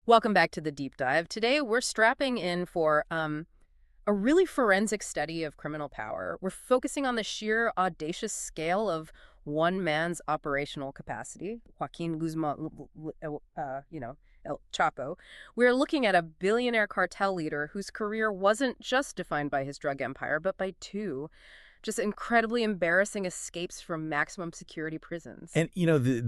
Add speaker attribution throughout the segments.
Speaker 1: Welcome back to the deep dive. Today, we're strapping in for a really forensic study of criminal power. We're focusing on the sheer audacious scale of one man's operational capacity, Joaquin Guzman, El Chapo. We're looking at a billionaire cartel leader whose career wasn't just defined by his drug empire, but by two just incredibly embarrassing escapes from maximum security prisons.
Speaker 2: And,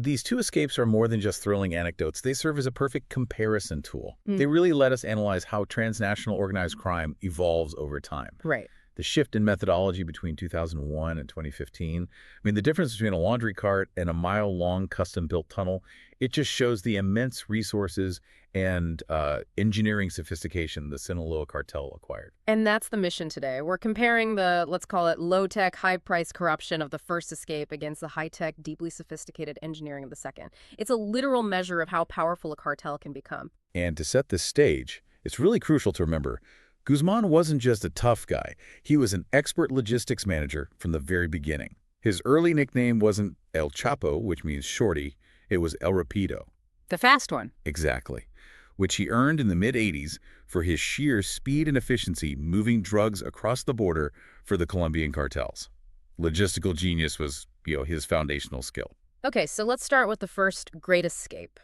Speaker 2: these two escapes are more than just thrilling anecdotes. They serve as a perfect comparison tool.
Speaker 1: Mm.
Speaker 2: They really let us analyze how transnational organized crime evolves over time.
Speaker 1: Right.
Speaker 2: The shift in methodology between 2001 and 2015, the difference between a laundry cart and a mile-long custom-built tunnel, it just shows the immense resources and engineering sophistication the Sinaloa cartel acquired.
Speaker 1: And that's the mission today. We're comparing the, let's call it, low-tech, high-price corruption of the first escape against the high-tech, deeply sophisticated engineering of the second. It's a literal measure of how powerful a cartel can become.
Speaker 2: And to set the stage, it's really crucial to remember, Guzmán wasn't just a tough guy. He was an expert logistics manager from the very beginning. His early nickname wasn't El Chapo, which means shorty. It was El Rapido.
Speaker 1: The fast one.
Speaker 2: Exactly. Which he earned in the mid-'80s for his sheer speed and efficiency moving drugs across the border for the Colombian cartels. Logistical genius was, his foundational skill.
Speaker 1: Okay, so let's start with the first great escape.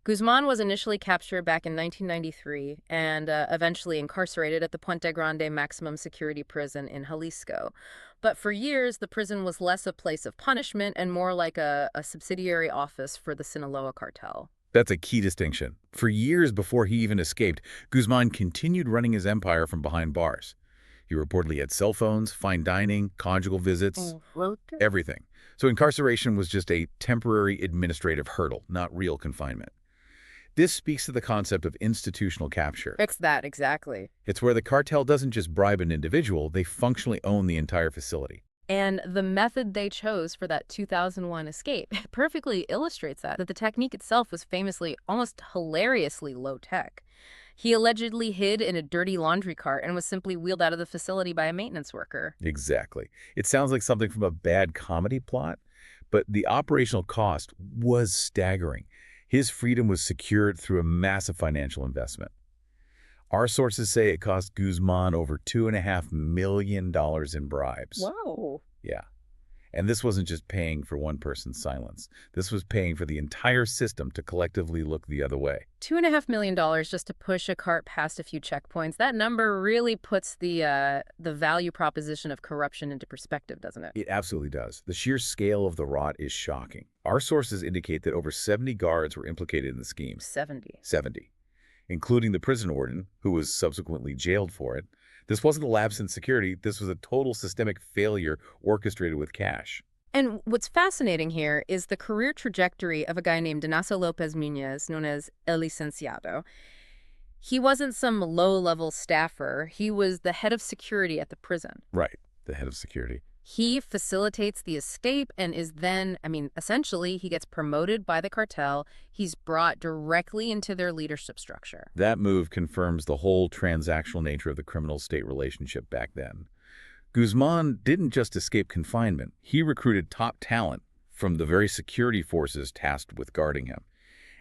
Speaker 1: Guzmán was initially captured back in 1993 and eventually incarcerated at the Puente Grande maximum security prison in Jalisco. But for years, the prison was less a place of punishment and more like a subsidiary office for the Sinaloa cartel.
Speaker 2: That's a key distinction. For years before he even escaped, Guzmán continued running his empire from behind bars. He reportedly had cell phones, fine dining, conjugal visits, everything. So incarceration was just a temporary administrative hurdle, not real confinement. This speaks to the concept of institutional capture.
Speaker 1: Fix that, exactly.
Speaker 2: It's where the cartel doesn't just bribe an individual, they functionally own the entire facility.
Speaker 1: And the method they chose for that 2001 escape perfectly illustrates that the technique itself was famously, almost hilariously low-tech. He allegedly hid in a dirty laundry cart and was simply wheeled out of the facility by a maintenance worker.
Speaker 2: Exactly. It sounds like something from a bad comedy plot, but the operational cost was staggering. His freedom was secured through a massive financial investment. Our sources say it cost Guzmán over $2.5 million in bribes.
Speaker 1: Whoa.
Speaker 2: Yeah. And this wasn't just paying for one person's silence. This was paying for the entire system to collectively look the other way.
Speaker 1: $2.5 million just to push a cart past a few checkpoints. That number really puts the value proposition of corruption into perspective, doesn't it?
Speaker 2: It absolutely does. The sheer scale of the rot is shocking. Our sources indicate that over 70 guards were implicated in the scheme.
Speaker 1: 70.
Speaker 2: 70. Including the prison warden, who was subsequently jailed for it. This wasn't a lapse in security. This was a total systemic failure orchestrated with cash.
Speaker 1: And what's fascinating here is the career trajectory of a guy named Donato Lopez Muñez, known as El Licenciado. He wasn't some low-level staffer. He was the head of security at the prison.
Speaker 2: Right, the head of security.
Speaker 1: He facilitates the escape and is then, essentially, he gets promoted by the cartel. He's brought directly into their leadership structure.
Speaker 2: That move confirms the whole transactional nature of the criminal-state relationship back then. Guzmán didn't just escape confinement. He recruited top talent from the very security forces tasked with guarding him.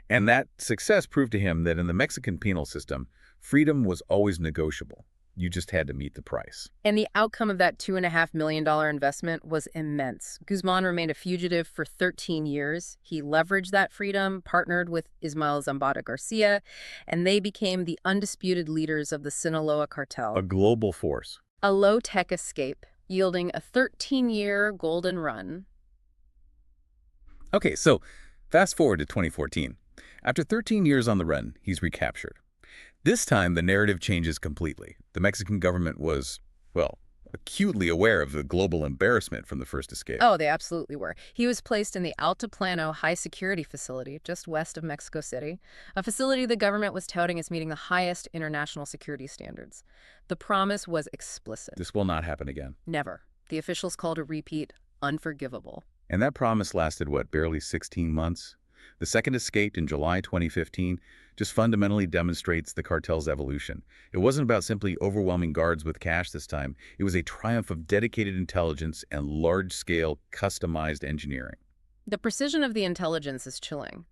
Speaker 2: And that success proved to him that in the Mexican penal system, freedom was always negotiable. You just had to meet the price.
Speaker 1: And the outcome of that $2.5 million investment was immense. Guzmán remained a fugitive for 13 years. He leveraged that freedom, partnered with Ismael Zambada Garcia, and they became the undisputed leaders of the Sinaloa cartel.
Speaker 2: A global force.
Speaker 1: A low-tech escape, yielding a 13-year golden run.
Speaker 2: Okay, so fast forward to 2014. After 13 years on the run, he's recaptured. This time, the narrative changes completely. The Mexican government was, acutely aware of the global embarrassment from the first escape.
Speaker 1: Oh, they absolutely were. He was placed in the Altiplano High Security Facility, just west of Mexico City, a facility the government was touting as meeting the highest international security standards. The promise was explicit.
Speaker 2: This will not happen again.
Speaker 1: Never. The officials called a repeat unforgivable.
Speaker 2: And that promise lasted, barely 16 months? The second escape in July 2015 just fundamentally demonstrates the cartel's evolution. It wasn't about simply overwhelming guards with cash this time. It was a triumph of dedicated intelligence and large-scale, customized engineering.
Speaker 1: The precision of the intelligence is chilling.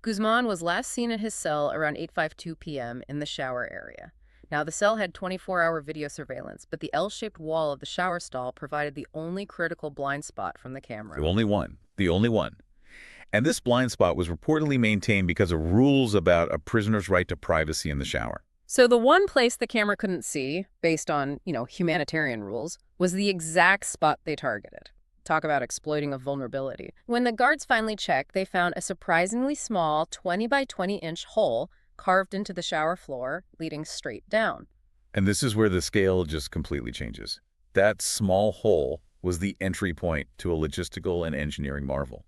Speaker 1: Guzmán was last seen at his cell around 8:52 p.m. in the shower area. Now, the cell had 24-hour video surveillance, but the L-shaped wall of the shower stall provided the only critical blind spot from the camera.
Speaker 2: The only one. The only one. And this blind spot was reportedly maintained because of rules about a prisoner's right to privacy in the shower.
Speaker 1: So the one place the camera couldn't see, based on, humanitarian rules, was the exact spot they targeted. Talk about exploiting a vulnerability. When the guards finally checked, they found a surprisingly small 20 by 20-inch hole carved into the shower floor, leading straight down.
Speaker 2: And this is where the scale just completely changes. That small hole was the entry point to a logistical and engineering marvel.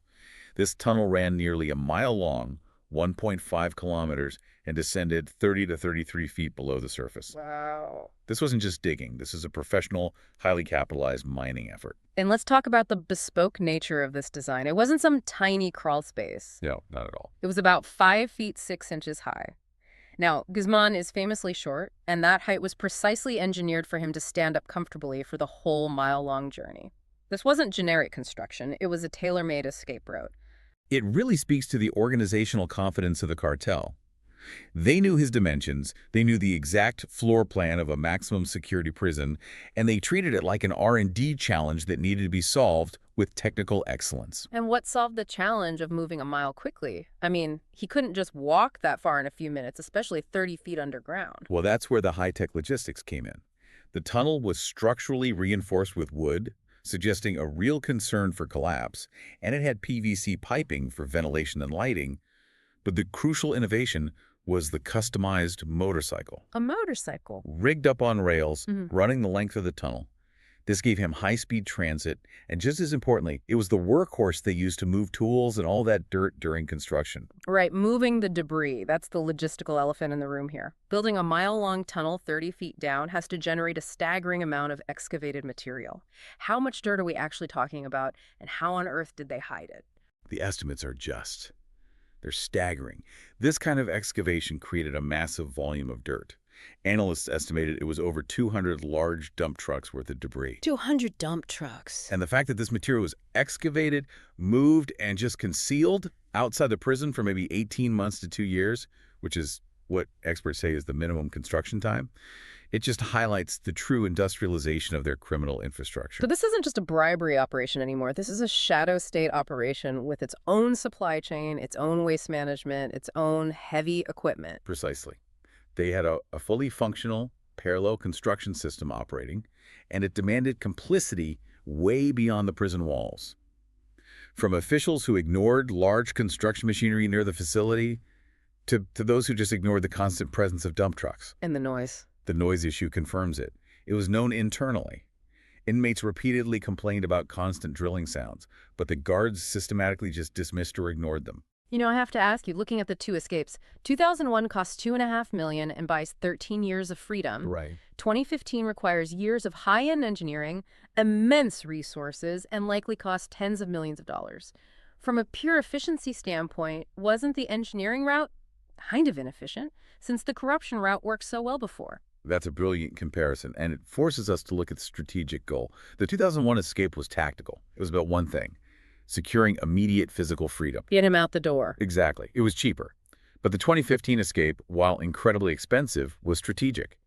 Speaker 2: This tunnel ran nearly a mile long, 1.5 kilometers, and descended 30 to 33 feet below the surface.
Speaker 1: Wow.
Speaker 2: This wasn't just digging. This is a professional, highly capitalized mining effort.
Speaker 1: And let's talk about the bespoke nature of this design. It wasn't some tiny crawl space.
Speaker 2: No, not at all.
Speaker 1: It was about 5 feet 6 inches high. Now, Guzmán is famously short, and that height was precisely engineered for him to stand up comfortably for the whole mile-long journey. This wasn't generic construction. It was a tailor-made escape route.
Speaker 2: It really speaks to the organizational confidence of the cartel. They knew his dimensions, they knew the exact floor plan of a maximum security prison, and they treated it like an R&D challenge that needed to be solved with technical excellence.
Speaker 1: And what solved the challenge of moving a mile quickly? I mean, he couldn't just walk that far in a few minutes, especially 30 feet underground.
Speaker 2: Well, that's where the high-tech logistics came in. The tunnel was structurally reinforced with wood, suggesting a real concern for collapse, and it had PVC piping for ventilation and lighting. But the crucial innovation was the customized motorcycle.
Speaker 1: A motorcycle?
Speaker 2: Rigged up on rails, running the length of the tunnel. This gave him high-speed transit, and just as importantly, it was the workhorse they used to move tools and all that dirt during construction.
Speaker 1: Right, moving the debris. That's the logistical elephant in the room here. Building a mile-long tunnel 30 feet down has to generate a staggering amount of excavated material. How much dirt are we actually talking about, and how on earth did they hide it?
Speaker 2: The estimates are just. They're staggering. This kind of excavation created a massive volume of dirt. Analysts estimated it was over 200 large dump trucks worth of debris.
Speaker 1: 200 dump trucks.
Speaker 2: And the fact that this material was excavated, moved, and just concealed outside the prison for maybe 18 months to 2 years, which is what experts say is the minimum construction time, it just highlights the true industrialization of their criminal infrastructure.
Speaker 1: So this isn't just a bribery operation anymore. This is a shadow state operation with its own supply chain, its own waste management, its own heavy equipment.
Speaker 2: Precisely. They had a fully functional parallel construction system operating, and it demanded complicity way beyond the prison walls. From officials who ignored large construction machinery near the facility to those who just ignored the constant presence of dump trucks.
Speaker 1: And the noise.
Speaker 2: The noise issue confirms it. It was known internally. Inmates repeatedly complained about constant drilling sounds, but the guards systematically just dismissed or ignored them.
Speaker 1: I have to ask you, looking at the two escapes, 2001 costs $2.5 million and buys 13 years of freedom.
Speaker 2: Right.
Speaker 1: 2015 requires years of high-end engineering, immense resources, and likely costs tens of millions of dollars. From a pure efficiency standpoint, wasn't the engineering route kind of inefficient, since the corruption route worked so well before?
Speaker 2: That's a brilliant comparison, and it forces us to look at the strategic goal. The 2001 escape was tactical. It was about one thing: securing immediate physical freedom.
Speaker 1: Get him out the door.
Speaker 2: Exactly. It was cheaper. But the 2015 escape, while incredibly expensive, was strategic.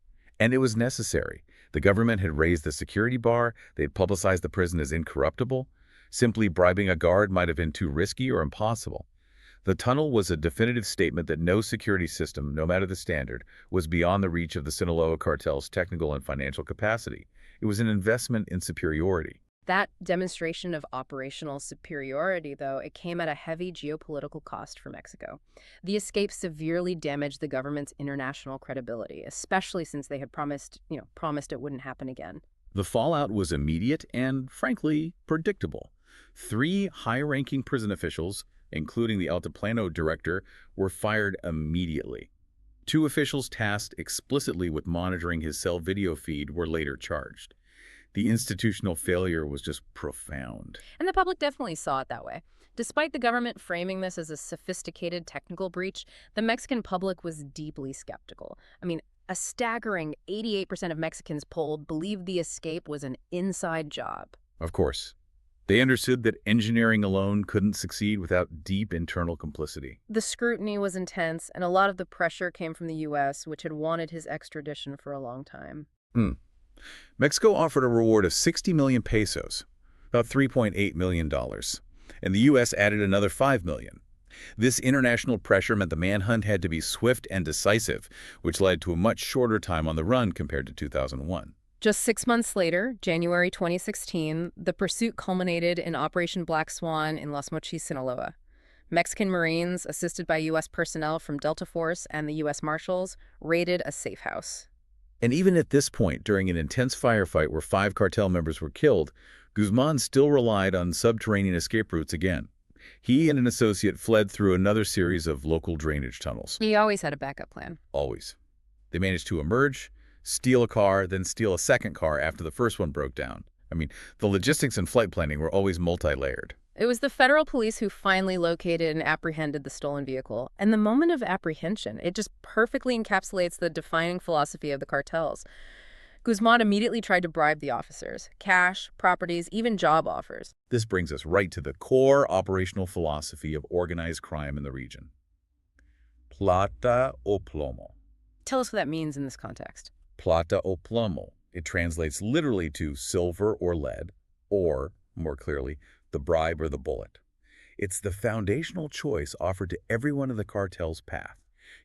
Speaker 2: And it was necessary. The government had raised the security bar. They had publicized the prison as incorruptible. Simply bribing a guard might have been too risky or impossible. The tunnel was a definitive statement that no security system, no matter the standard, was beyond the reach of the Sinaloa cartel's technical and financial capacity. It was an investment in superiority.
Speaker 1: That demonstration of operational superiority, though, it came at a heavy geopolitical cost for Mexico. The escape severely damaged the government's international credibility, especially since they had promised it wouldn't happen again.
Speaker 2: The fallout was immediate and, frankly, predictable. 3 high-ranking prison officials, including the Altiplano director, were fired immediately. 2 officials tasked explicitly with monitoring his cell video feed were later charged. The institutional failure was just profound.
Speaker 1: And the public definitely saw it that way. Despite the government framing this as a sophisticated technical breach, the Mexican public was deeply skeptical. I mean, a staggering 88% of Mexicans polled believed the escape was an inside job.
Speaker 2: Of course. They understood that engineering alone couldn't succeed without deep internal complicity.
Speaker 1: The scrutiny was intense, and a lot of the pressure came from the U.S., which had wanted his extradition for a long time.
Speaker 2: Hmm. Mexico offered a reward of 60 million pesos, about $3.8 million, and the U.S. added another 5 million. This international pressure meant the manhunt had to be swift and decisive, which led to a much shorter time on the run compared to 2001.
Speaker 1: Just 6 months later, January 2016, the pursuit culminated in Operation Black Swan in Las Mochis, Sinaloa. Mexican Marines, assisted by U.S. personnel from Delta Force and the U.S. Marshals, raided a safe house.
Speaker 2: And even at this point, during an intense firefight where 5 cartel members were killed, Guzmán still relied on subterranean escape routes again. He and an associate fled through another series of local drainage tunnels.
Speaker 1: He always had a backup plan.
Speaker 2: Always. They managed to emerge, steal a car, then steal a second car after the first one broke down. I mean, the logistics and flight planning were always multi-layered.
Speaker 1: It was the federal police who finally located and apprehended the stolen vehicle. And the moment of apprehension, it just perfectly encapsulates the defining philosophy of the cartels. Guzmán immediately tried to bribe the officers. Cash, properties, even job offers.
Speaker 2: This brings us right to the core operational philosophy of organized crime in the region. Plata o plomo.
Speaker 1: Tell us what that means in this context.
Speaker 2: Plata o plomo. It translates literally to silver or lead, or, more clearly, the bribe or the bullet. It's the foundational choice offered to everyone in the cartel's path.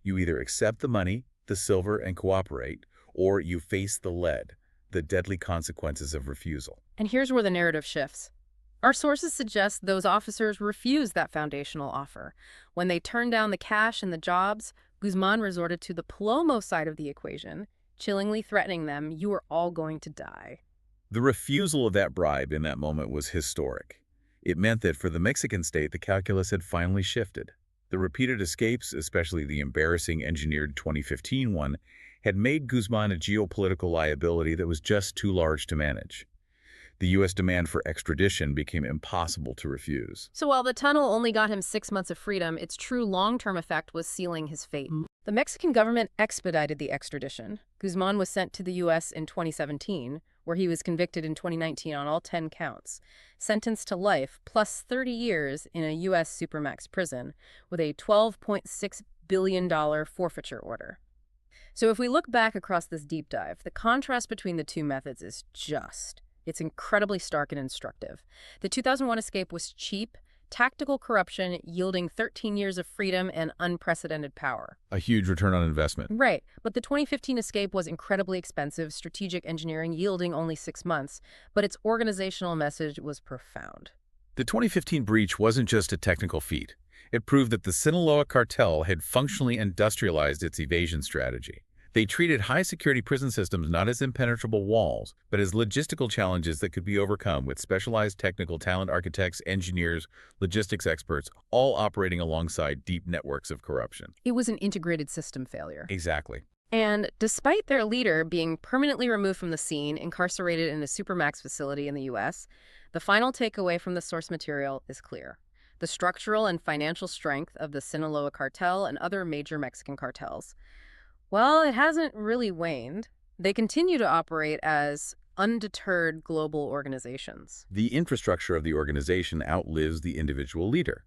Speaker 2: You either accept the money, the silver, and cooperate, or you face the lead, the deadly consequences of refusal.
Speaker 1: And here's where the narrative shifts. Our sources suggest those officers refused that foundational offer. When they turned down the cash and the jobs, Guzmán resorted to the plomo side of the equation, chillingly threatening them, "You are all going to die."
Speaker 2: The refusal of that bribe in that moment was historic. It meant that for the Mexican state, the calculus had finally shifted. The repeated escapes, especially the embarrassing engineered 2015 one, had made Guzmán a geopolitical liability that was just too large to manage. The U.S. demand for extradition became impossible to refuse.
Speaker 1: So while the tunnel only got him 6 months of freedom, its true long-term effect was sealing his fate. The Mexican government expedited the extradition. Guzmán was sent to the U.S. in 2017, where he was convicted in 2019 on all 10 counts, sentenced to life plus 30 years in a U.S. supermax prison with a $12.6 billion forfeiture order. So if we look back across this deep dive, the contrast between the two methods is it's incredibly stark and instructive. The 2001 escape was cheap, tactical corruption yielding 13 years of freedom and unprecedented power.
Speaker 2: A huge return on investment.
Speaker 1: Right, but the 2015 escape was incredibly expensive, strategic engineering yielding only 6 months, but its organizational message was profound.
Speaker 2: The 2015 breach wasn't just a technical feat. It proved that the Sinaloa cartel had functionally industrialized its evasion strategy. They treated high-security prison systems not as impenetrable walls, but as logistical challenges that could be overcome with specialized technical talent architects, engineers, logistics experts, all operating alongside deep networks of corruption.
Speaker 1: It was an integrated system failure.
Speaker 2: Exactly.
Speaker 1: And despite their leader being permanently removed from the scene, incarcerated in a supermax facility in the U.S., the final takeaway from the source material is clear. The structural and financial strength of the Sinaloa cartel and other major Mexican cartels, well, it hasn't really waned. They continue to operate as undeterred global organizations.
Speaker 2: The infrastructure of the organization outlives the individual leader.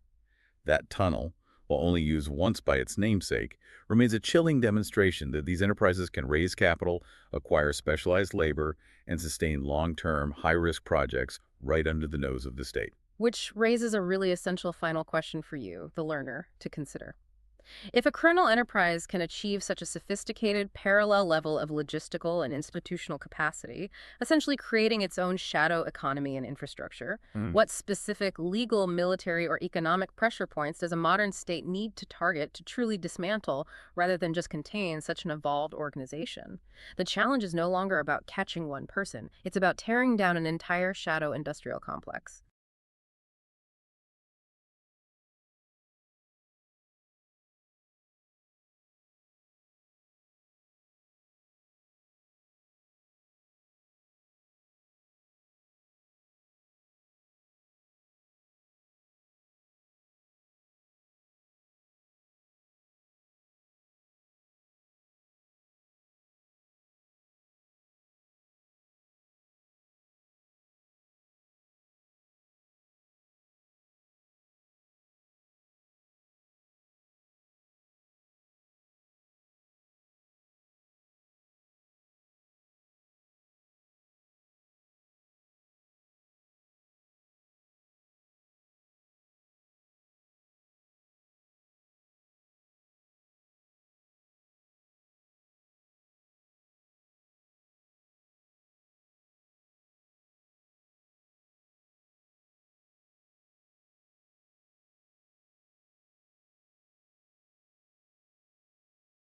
Speaker 2: That tunnel, while only used once by its namesake, remains a chilling demonstration that these enterprises can raise capital, acquire specialized labor, and sustain long-term, high-risk projects right under the nose of the state.
Speaker 1: Which raises a really essential final question for you, the learner, to consider. If a criminal enterprise can achieve such a sophisticated, parallel level of logistical and institutional capacity, essentially creating its own shadow economy and infrastructure, what specific legal, military, or economic pressure points does a modern state need to target to truly dismantle rather than just contain such an evolved organization? The challenge is no longer about catching one person. It's about tearing down an entire shadow industrial complex.